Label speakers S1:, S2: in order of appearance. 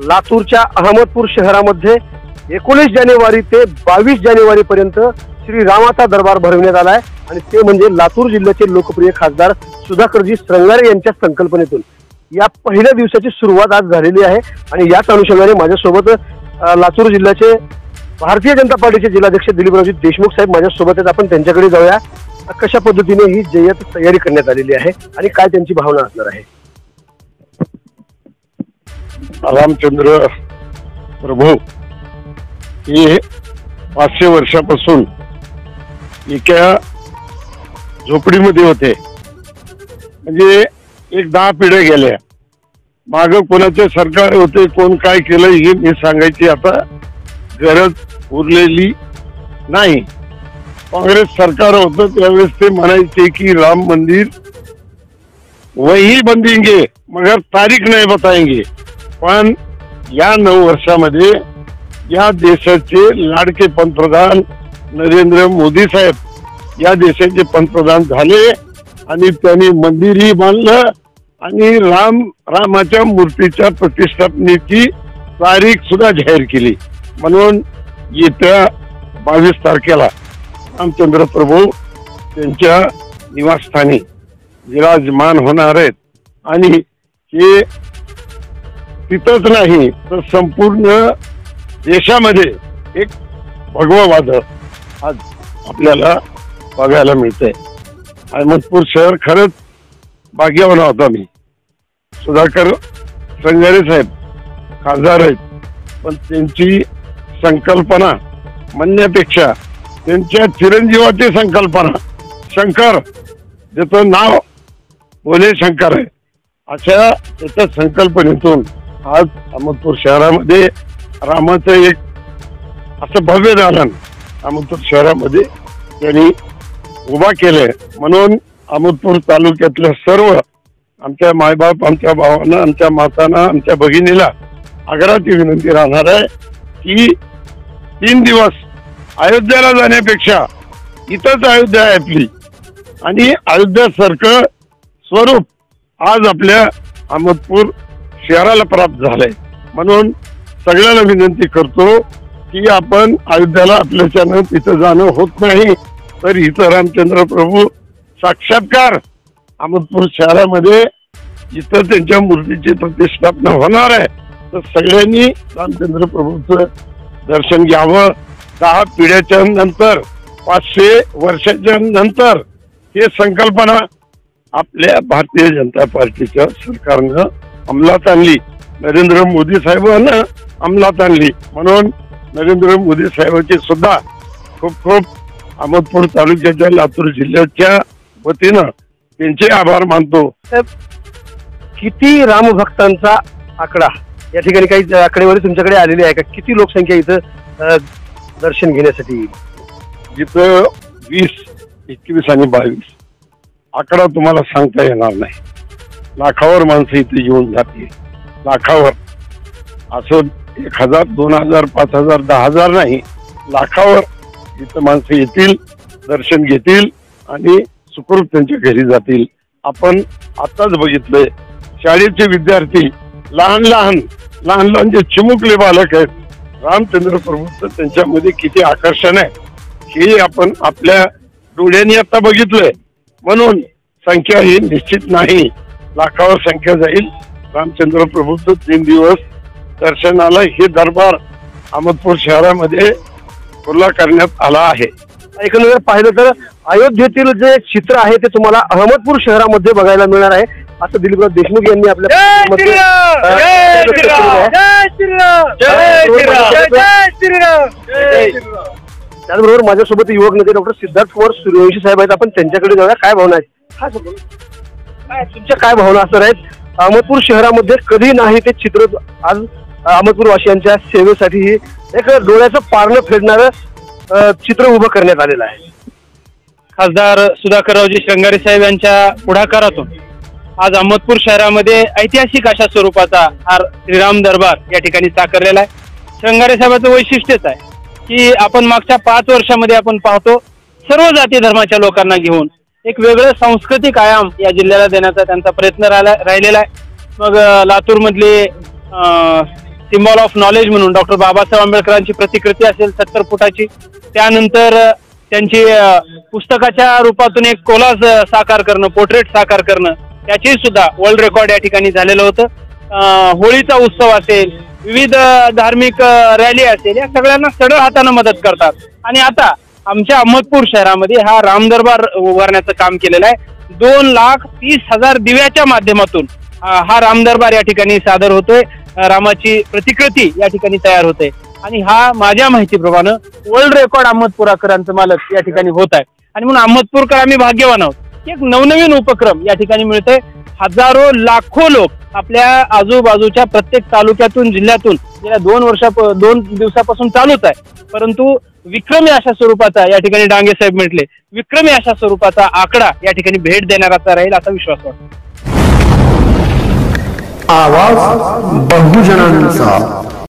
S1: लातूरच्या अहमदपूर शहरामध्ये 19 जानेवारी ते 22 जानेवारी पर्यंत श्री रामाचा दरबार भरविण्यात आला आहे आणि ते म्हणजे लातूर जिल्ह्याचे लोकप्रिय खासदार सुधाकरजी श्रंगारे यांच्या संकल्पनेतून या पहिल्या दिवसाची सुरुवात आज झालेली आहे। आणि याच अनुषंगाने माझ्यासोबत लातूर जिल्ह्याचे भारतीय जनता पार्टीचे जिल्हाध्यक्ष दिलीपरावजी देशमुख साहेब माझ्यासोबत आहेत। आपण त्यांच्याकडे जाऊया, कशा पद्धतीने ही जय्यत तयारी करण्यात आलेली आहे आणि काय त्यांची भावना असणार आहे।
S2: रामचंद्र प्रभू हे 500 वर्षापासून एका झोपडीमध्ये होते, म्हणजे एक 10 पिढ्या गेल्या। माग कोणाचे सरकार होते, कोण काय केलं हे मी सांगायची आता गरज उरलेली नाही। काँग्रेस सरकार होतं त्यावेळेस ते म्हणायचे की राम मंदिर वही बंदेंगे मगर तारीख नाही बताएंगे। पण या 9 वर्षामध्ये या देशाचे लाडके पंतप्रधान नरेंद्र मोदी साहेब या देशाचे पंतप्रधान झाले आणि त्यांनी मंदिरही बांधलं आणि रामाच्या मूर्तीच्या प्रतिष्ठापनेची तारीख सुद्धा जाहीर केली। म्हणून येत्या 22 तारखेला रामचंद्र प्रभू त्यांच्या निवासस्थानी विराजमान होणार आहेत आणि हे तिथंच नाही तर संपूर्ण देशामध्ये एक भगवा वादळ आज आपल्याला बघायला मिळतंय। अहमदपूर शहर खरंच भाग्यवान होता मी। सुधाकर श्रंगारे साहेब खासदार आहेत, पण त्यांची संकल्पना म्हणण्यापेक्षा त्यांच्या चिरंजीवाची संकल्पना शंकर, ज्याचं नाव भोले शंकर आहे, अशा त्याच्या संकल्पनेतून आज अहमदपूर शहरामध्ये रामाचं एक असं भव्य दालन अहमदपूर शहरामध्ये त्यांनी उभा केलंय। म्हणून अहमदपूर तालुक्यातल्या सर्व आमच्या मायबाप, आमच्या भावांना, आमच्या मातांना, आमच्या भगिनीला आग्रहाची विनंती राहणार आहे की 3 दिवस अयोध्येला जाण्यापेक्षा इथंच अयोध्या आहे आपली आणि अयोध्यासारखं स्वरूप आज आपल्या अहमदपूर शहराला प्राप्त झालंय। म्हणून सगळ्यांना विनंती करतो की आपण अयोध्याला आपल्याच्यानं तिथं जाणं होत नाही तर इथं रामचंद्र प्रभू साक्षात्कार अहमदपूर शहरामध्ये इथं त्यांच्या मूर्तीची प्रतिष्ठापना होणार आहे। तर सगळ्यांनी रामचंद्र प्रभूचं दर्शन घ्यावं। 10 पिढ्याच्या नंतर 500 वर्षाच्या नंतर हे संकल्पना आपल्या भारतीय जनता पार्टीच्या सरकारनं अंमलात आणली, नरेंद्र मोदी साहेबांना अंमलात आणली। म्हणून नरेंद्र मोदी साहेबांचे सुद्धा खूप खूप अहमदपूर तालुक्याच्या लातूर जिल्ह्याच्या वतीनं त्यांचे आभार मानतो।
S1: किती रामभक्तांचा आकडा या ठिकाणी काही आकडेवारी तुमच्याकडे आलेली आहे का? किती लोकसंख्या इथं दर्शन घेण्यासाठी येईल?
S2: जिथं 20, 21 आणि 22 आकडा तुम्हाला सांगता येणार नाही। लाखावर माणसं इथे येऊन जातील, लाखावर। असं 1000, 2000, 5000, 10000 नाही, लाखावर इथं माणसं येतील, दर्शन घेतील आणि सुखरूप त्यांच्या घरी जातील। आपण आताच बघितलंय शाळेचे विद्यार्थी लहान लहान जे चिमुकले बालक आहेत, रामचंद्र प्रभूचं त्यांच्यामध्ये किती आकर्षण आहे हे आपण आपल्या डोळ्यांनी आता बघितलंय। म्हणून संख्या ही निश्चित नाही, लाखावर संख्या जाईल। रामचंद्र प्रभूचं 3 दिवस दर्शनाला हे दरबार अहमदपूर शहरामध्ये खुला करण्यात आला आहे।
S1: एकंदर पाहिलं तर अयोध्येतील जे चित्र आहे ते तुम्हाला अहमदपूर शहरामध्ये बघायला मिळणार आहे, असं दिलीपराव देशमुख यांनी आपल्या त्याचबरोबर माझ्यासोबत युवक नेते डॉक्टर सिद्धार्थ कुमार सूर्यवंशी साहेब आहेत। आपण त्यांच्याकडे जाऊया, काय भावना आहेत, तुमच्या काय भावना असणार आहेत? अहमदपूर शहरामध्ये कधी नाही ते चित्र आज अहमदपूर वासियांच्या सेवेसाठी एक डोळ्याचं पारणं फेडणारं चित्र उभं करण्यात आलेलं आहे।
S3: खासदार सुधाकररावजी श्रंगारे साहेब यांच्या पुढाकारातून आज अहमदपूर शहरामध्ये ऐतिहासिक अशा स्वरूपाचा हा श्रीराम दरबार या ठिकाणी साकारलेला आहे। श्रंगारे साहेबांचं वैशिष्ट्यच आहे की आपण मागच्या 5 वर्षामध्ये आपण पाहतो सर्व जाती धर्माच्या लोकांना घेऊन एक वेगळं सांस्कृतिक आयाम या जिल्ह्याला देण्याचा त्यांचा प्रयत्न राहिलेला आहे। मग लातूर मधले सिम्बॉल ऑफ नॉलेज म्हणून डॉक्टर बाबासाहेब आंबेडकरांची प्रतिकृती असेल 70 फुटाची, त्यानंतर त्यांची पुस्तकाच्या रूपातून एक कोलाज साकार करणं, पोर्ट्रेट साकार करणं, त्याची सुद्धा वर्ल्ड रेकॉर्ड या ठिकाणी झालेलं होतं. होळीचा उत्सव असेल, विविध धार्मिक रॅली असेल, या सगळ्यांना सढळ हाताने मदत करतात. आणि आता आमच्या अहमदपूर शहरामध्ये हा राम दरबार उभारण्याचं काम केलेलं आहे. 2,30,000 दिव्याच्या माध्यमातून हा राम दरबार या ठिकाणी सादर होतोय. रामाची प्रतिकृती या ठिकाणी तयार होते आणि हा माझ्या माहितीप्रमाणे वर्ल्ड रेकॉर्ड अहमदपुराकरांचं मालक या ठिकाणी होत आहे. आणि म्हणून अहमदपूरकर आम्ही भाग्यवान आहोत की एक नवनवीन उपक्रम या ठिकाणी मिळतोय. हजारो लाखो लोक आपल्या आजूबाजूच्या प्रत्येक तालुक्यातून, जिल्ह्यातून गेल्या 2 दिवसापासून चालूच आहे, परंतु विक्रमी अशा स्वरूपाचा या ठिकाणी डांगे साहेब म्हटले, विक्रमी अशा स्वरूपाचा आकडा या ठिकाणी भेट देणाराचा राहील असा विश्वास वाटतो.
S4: आवाज बहुजनांचा.